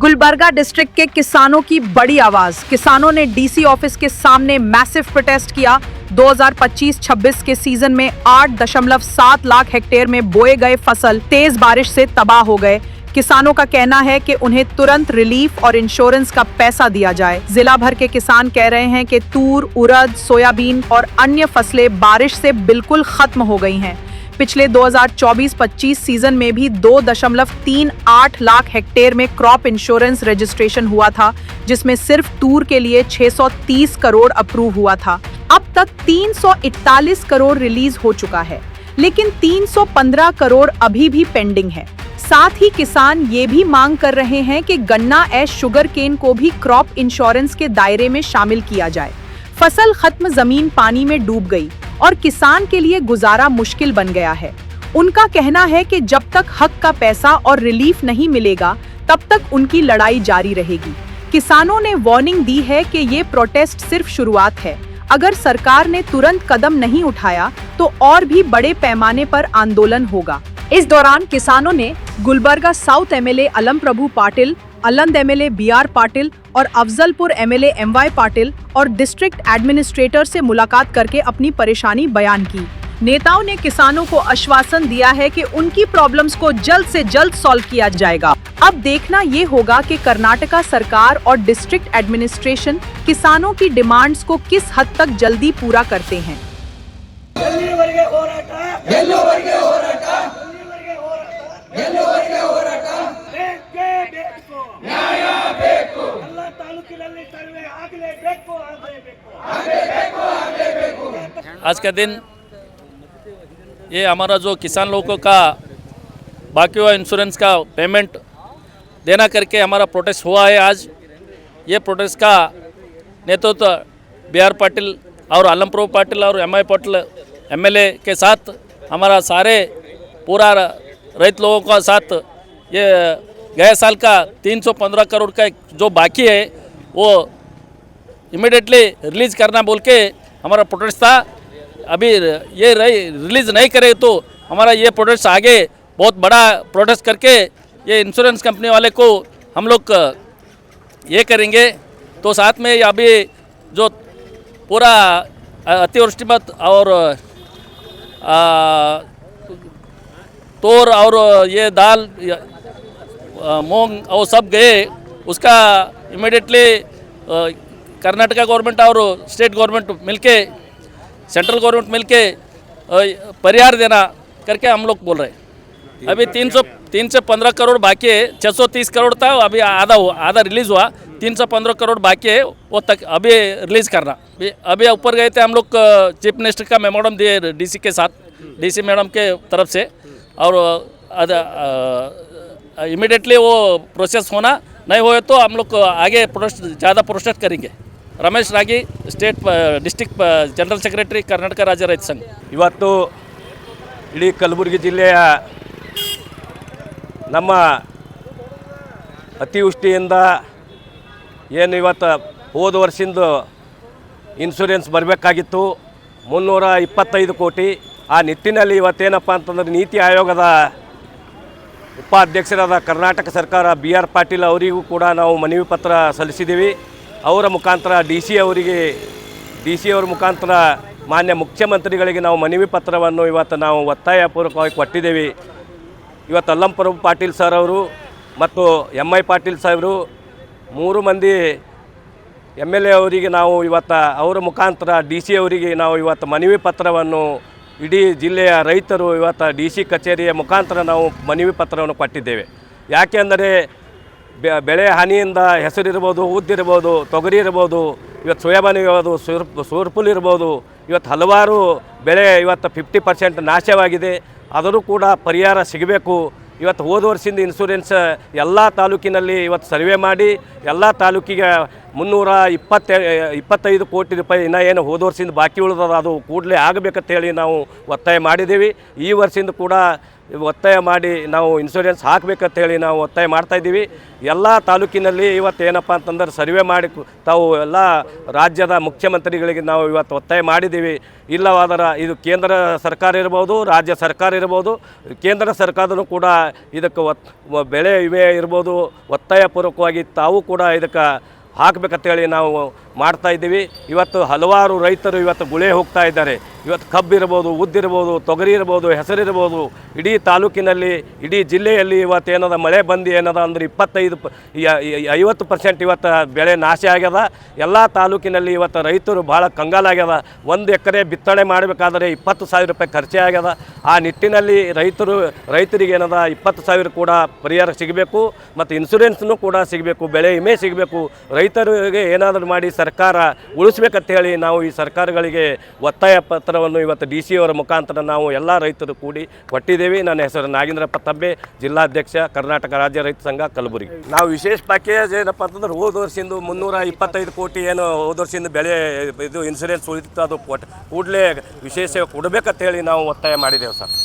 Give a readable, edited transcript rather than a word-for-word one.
Gulbarga district के किसानों की बड़ी आवाज। किसानों ने डीसी ऑफिस के सामने मैसिव प्रोटेस्ट किया। 2025-26 के सीजन में 8.7 लाख हेक्टेयर में बोए गए फसल तेज बारिश से तबाह हो गए। किसानों का कहना है कि उन्हें तुरंत रिलीफ और इंश्योरेंस का पैसा दिया जाए। जिला भर के किसान कह रहे हैं कि तूर, उड़द, सोयाबीन और अन्य फसलें बारिश से बिल्कुल खत्म हो गई हैं। पिछले 2024-25 सीजन में भी 2.38 लाख हेक्टेयर में क्रॉप इंश्योरेंस रजिस्ट्रेशन हुआ था, जिसमें सिर्फ तूर के लिए 630 करोड़ अप्रूव हुआ था। अब तक 341 करोड़ रिलीज हो चुका है, लेकिन 315 करोड़ अभी भी पेंडिंग है। साथ ही किसान ये भी मांग कर रहे हैं कि गन्ना एवं शुगर केन को भी क्रॉप इंश्योरेंस के दायरे में शामिल किया जाए। फसल खत्म, जमीन पानी में डूब गई और किसान के लिए गुजारा मुश्किल बन गया है। उनका कहना है कि जब तक हक का पैसा और रिलीफ नहीं मिलेगा, तब तक उनकी लड़ाई जारी रहेगी। किसानों ने वार्निंग दी है कि ये प्रोटेस्ट सिर्फ शुरुआत है। अगर सरकार ने तुरंत कदम नहीं उठाया तो और भी बड़े पैमाने पर आंदोलन होगा। इस दौरान किसानों ने गुलबर्गा साउथ एमएलए अलम प्रभु पाटिल, अलंद एमएलए बीआर पाटिल और अफजलपुर एमएलए एमवाई पाटिल और डिस्ट्रिक्ट एडमिनिस्ट्रेटर से मुलाकात करके अपनी परेशानी बयान की। नेताओं ने किसानों को आश्वासन दिया है कि उनकी प्रॉब्लम्स को जल्द से जल्द सॉल्व किया जाएगा। अब देखना ये होगा कि कर्नाटका सरकार और डिस्ट्रिक्ट एडमिनिस्ट्रेशन किसानों की डिमांड्स को किस हद तक जल्दी पूरा करते हैं। आज का दिन ये हमारा जो किसान लोगों का बाकी हुआ इंश्योरेंस का पेमेंट देना करके हमारा प्रोटेस्ट हुआ है। आज ये प्रोटेस्ट का नेतृत्व बीआर पाटिल और अलम प्रभु पाटिल और एमआई पाटिल एमएलए के साथ हमारा सारे पूरा रैत लोगों का साथ ये गए साल का 315 करोड़ का जो बाकी है वो इमीडिएटली रिलीज़ करना बोल के हमारा प्रोटेस्ट था। अभी ये रिलीज़ नहीं करे तो हमारा ये प्रोटेस्ट आगे बहुत बड़ा प्रोटेस्ट करके ये इंश्योरेंस कंपनी वाले को हम लोग ये करेंगे। तो साथ में अभी जो पूरा अतिवृष्टि और तोर और ये दाल मूंग और सब गए, उसका इमीडिएटली कर्नाटका गवर्नमेंट और स्टेट गवर्नमेंट मिलके, सेंट्रल गवर्नमेंट मिलके परिहार देना करके हम लोग बोल रहे हैं। अभी 315 करोड़ बाकी है। 630 करोड़ था, अभी आधा रिलीज़ हुआ। 315 करोड़ बाकी है, वो तक अभी रिलीज़ करना। अभी ऊपर गए थे हम लोग, चीफ मिनिस्टर का मेमोरेंडम दिए डीसी के साथ, डीसी मैडम के तरफ से, और इमीडिएटली वो प्रोसेस होना नहीं हुए तो हम लोग आगे ज़्यादा प्रोटेस्ट करेंगे। रमेश रागी, स्टेट डिस्ट्रिक्ट जनरल सेक्रेटरी, कर्नाटಕ ರಾಜ್ಯ ರೈತ ಸಂಘ। ಇವತ್ತು ಇಡೀ ಕಲಬುರಗಿ ಜಿಲ್ಲೆಯ ನಮ್ಮ ಅತಿವೃಷ್ಟಿಯಿಂದ ಏನು ಇವತ್ತು ಹೋದ ವರ್ಷದಿಂದ ಇನ್ಶೂರೆನ್ಸ್ ಬರಬೇಕಾಗಿತ್ತು 325 ಕೋಟಿ। ಆ ನಿಟ್ಟಿನಲ್ಲಿ ಇವತ್ತೇನಪ್ಪ ಅಂತಂದ್ರೆ ನೀತಿ ಆಯೋಗದ ಉಪಾಧ್ಯಕ್ಷರಾದ ಕರ್ನಾಟಕ ಸರ್ಕಾರ BR ಪಾಟೀಲ್ ಅವರಿಗೂ ಕೂಡ ನಾವು ಮನವಿ ಪತ್ರ ಸಲ್ಲಿಸಿದ್ದೀವಿ। ಅವರ ಮುಖಾಂತರ ಡಿ ಸಿ ಅವರ ಮುಖಾಂತರ ಮಾನ್ಯ ಮುಖ್ಯಮಂತ್ರಿಗಳಿಗೆ ನಾವು ಮನವಿ ಪತ್ರವನ್ನು ಇವತ್ತು ನಾವು ಒತ್ತಾಯಪೂರ್ವಕವಾಗಿ ಕೊಟ್ಟಿದ್ದೇವೆ। ಇವತ್ತು ಅಲ್ಲಂ ಪ್ರಭು ಪಾಟೀಲ್ ಸರ್ ಅವರು ಮತ್ತು MI ಪಾಟೀಲ್ ಸಾಹೇಬರು 3 ಮಂದಿ MLA ಅವರಿಗೆ ನಾವು ಇವತ್ತು ಅವರ ಮುಖಾಂತರ DC ಅವರಿಗೆ ನಾವು ಇವತ್ತು ಮನವಿ ಪತ್ರವನ್ನು ಇಡೀ ಜಿಲ್ಲೆಯ ರೈತರು ಇವತ್ತು DC ಕಚೇರಿಯ ಮುಖಾಂತರ ನಾವು ಮನವಿ ಪತ್ರವನ್ನು ಕೊಟ್ಟಿದ್ದೇವೆ। ಯಾಕೆ ಅಂದರೆ ಬೆಳೆ ಹಾನಿಯಿಂದ ಹೆಸರಿರ್ಬೋದು, ಉದ್ದಿರ್ಬೋದು, ತೊಗರಿ ಇರ್ಬೋದು, ಇವತ್ತು ಸೋಯಾಬೀನ್ ಇರ್ಬೋದು, ಸೂರ್ಪುಲ್ ಇರ್ಬೋದು, ಇವತ್ತು ಹಲವಾರು ಬೆಳೆ ಇವತ್ತು 50% ನಾಶವಾಗಿದೆ। ಆದರೂ ಕೂಡ ಪರಿಹಾರ ಸಿಗಬೇಕು। ಇವತ್ತು ಹೋದ ವರ್ಷದಿಂದ ಇನ್ಶೂರೆನ್ಸ್ ಎಲ್ಲ ತಾಲೂಕಿನಲ್ಲಿ ಇವತ್ತು ಸರ್ವೆ ಮಾಡಿ ಎಲ್ಲ ತಾಲೂಕಿಗೆ 325 ಕೋಟಿ ರೂಪಾಯಿ ಇನ್ನೂ ಏನು ಹೋದ ವರ್ಷದಿಂದ ಬಾಕಿ ಉಳಿದದ ಅದು ಕೂಡಲೇ ಆಗಬೇಕಂತ ಹೇಳಿ ನಾವು ಒತ್ತಾಯ ಮಾಡಿದ್ದೀವಿ। ಈ ವರ್ಷದಿಂದ ಕೂಡ ಒತ್ತಾಯ ಮಾಡಿ ನಾವು ಇನ್ಶೂರೆನ್ಸ್ ಹಾಕಬೇಕಂತ ಹೇಳಿ ನಾವು ಒತ್ತಾಯ ಮಾಡ್ತಾಯಿದ್ದೀವಿ. ಎಲ್ಲ ತಾಲೂಕಿನಲ್ಲಿ ಇವತ್ತು ಏನಪ್ಪ ಅಂತಂದ್ರೆ ಸರ್ವೆ ಮಾಡಿ ತಾವು ಎಲ್ಲ ರಾಜ್ಯದ ಮುಖ್ಯಮಂತ್ರಿಗಳಿಗೆ ನಾವು ಇವತ್ತು ಒತ್ತಾಯ ಮಾಡಿದ್ದೀವಿ. ಇಲ್ಲವಾದರೆ ಇದು ಕೇಂದ್ರ ಸರ್ಕಾರ ಇರ್ಬೋದು, ರಾಜ್ಯ ಸರ್ಕಾರ ಇರ್ಬೋದು, ಕೇಂದ್ರ ಸರ್ಕಾರದೂ ಕೂಡ ಇದಕ್ಕೆ ಬೆಳೆ ವಿಮೆ ಇರ್ಬೋದು ಒತ್ತಾಯಪೂರ್ವಕವಾಗಿ ತಾವು ಕೂಡ ಇದಕ್ಕೆ ಹಾಕಬೇಕಂತೇಳಿ ನಾವು ಮಾಡ್ತಾ ಇದ್ದೀವಿ. ಇವತ್ತು ಹಲವಾರು ರೈತರು ಇವತ್ತು ಗುಳೆ ಹೋಗ್ತಾ ಇದ್ದಾರೆ. ಇವತ್ತು ಕಬ್ಬಿರ್ಬೋದು, ಉದ್ದಿರ್ಬೋದು, ತೊಗರಿ ಇರ್ಬೋದು, ಹೆಸರಿರ್ಬೋದು, ಇಡೀ ತಾಲೂಕಿನಲ್ಲಿ ಇಡೀ ಜಿಲ್ಲೆಯಲ್ಲಿ ಇವತ್ತು ಏನದ ಮಳೆ ಬಂದು ಏನದ ಅಂದ್ರೆ 50% ಇವತ್ತು ಬೆಳೆ ನಾಶ ಆಗ್ಯದ. ಎಲ್ಲ ತಾಲೂಕಿನಲ್ಲಿ ಇವತ್ತು ರೈತರು ಭಾಳ ಕಂಗಾಲಾಗ್ಯದ. 1 ಎಕರೆ ಬಿತ್ತನೆ ಮಾಡಬೇಕಾದ್ರೆ 20,000 ರೂಪಾಯಿ ಖರ್ಚೇ ಆಗ್ಯದ. ಆ ನಿಟ್ಟಿನಲ್ಲಿ ರೈತರಿಗೆ ಏನದ 20,000 ಕೂಡ ಪರಿಹಾರ ಸಿಗಬೇಕು ಮತ್ತು ಇನ್ಶೂರೆನ್ಸ್ನೂ ಕೂಡ ಸಿಗಬೇಕು, ಬೆಳೆ ವಿಮೆ ಸಿಗಬೇಕು. ರೈತರಿಗೆ ಏನಾದರೂ ಮಾಡಿ ಸರ್ಕಾರ ಉಳಿಸ್ಬೇಕಂತ ಹೇಳಿ ನಾವು ಈ ಸರ್ಕಾರಗಳಿಗೆ ಒತ್ತಾಯ ಪತ್ರವನ್ನು ಇವತ್ತು DC ಅವರ ಮುಖಾಂತರ ನಾವು ಎಲ್ಲ ರೈತರು ಕೂಡಿ ಕೊಟ್ಟಿದ್ದೇವೆ. ನನ್ನ ಹೆಸರು ನಾಗೇಂದ್ರಪ್ಪ ತಬ್ಬೆ, ಜಿಲ್ಲಾಧ್ಯಕ್ಷ, ಕರ್ನಾಟಕ ರಾಜ್ಯ ರೈತ ಸಂಘ, ಕಲಬುರಗಿ. ನಾವು ವಿಶೇಷ ಪ್ಯಾಕೇಜ್ ಏನಪ್ಪ ಅಂತಂದ್ರೆ ಹೋದ ವರ್ಷದಿಂದ 325 ಕೋಟಿ ಏನು ಹೋದ ವರ್ಷದಿಂದ ಬೆಳೆ ಇದು ಇನ್ಶೂರೆನ್ಸ್ ಉಳಿದಿತ್ತು, ಅದು ಕೂಡಲೇ ವಿಶೇಷ ಕೊಡಬೇಕಂತ ಹೇಳಿ ನಾವು ಒತ್ತಾಯ ಮಾಡಿದ್ದೇವೆ ಸರ್.